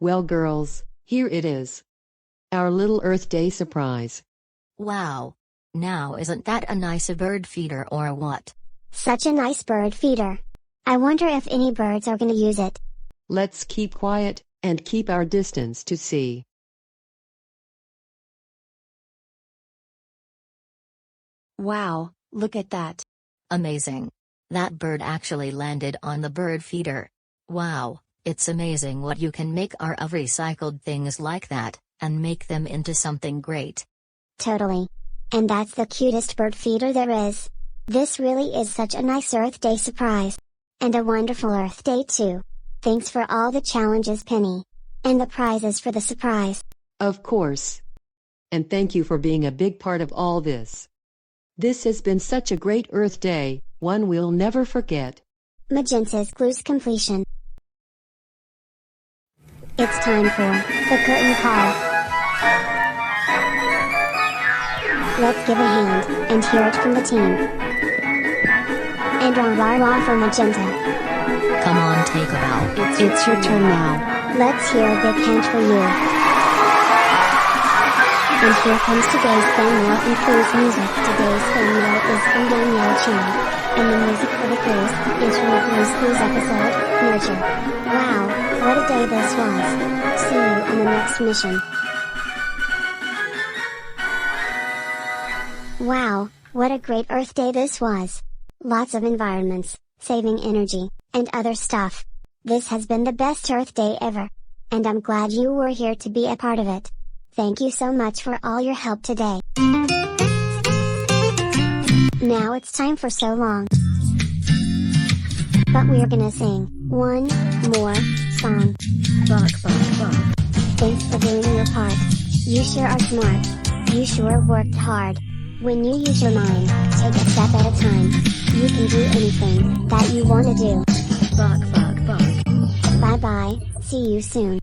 Well girls, here it is. Our little Earth Day surprise. Wow. Now isn't that a nice bird feeder or what? Such a nice bird feeder. I wonder if any birds are gonna use it. Let's keep quiet, and keep our distance to see. Wow, look at that. Amazing. That bird actually landed on the bird feeder. Wow, it's amazing what you can make out of recycled things like that, and make them into something great. Totally. And that's the cutest bird feeder there is. This really is such a nice Earth Day surprise. And a wonderful Earth Day too. Thanks for all the challenges, Penny. And the prizes for the surprise. Of course. And thank you for being a big part of all this. This has been such a great Earth Day, one we'll never forget. Magenta's clues completion. It's time for the curtain call. Let's give a hand and hear it from the team. And rah for Magenta. Come on, take a bow. It's your turn now. Let's hear a big hand for you. And here comes today's thumbnail and clues music. Today's thumbnail is from Danielle Chan. And the music for the clues is from the Clues episode, Nurture. Wow, what a day this was. See you on the next mission. Wow, what a great Earth Day this was. Lots of environments, saving energy, and other stuff. This has been the best Earth Day ever. And I'm glad you were here to be a part of it. Thank you so much for all your help today. Now it's time for So Long. But we're gonna sing one more song. Bok, bok, bok. Thanks for doing your part. You sure are smart. You sure worked hard. When you use your mind, take a step at a time. You can do anything that you wanna do. Bok, bok, bok. Bye bye, see you soon.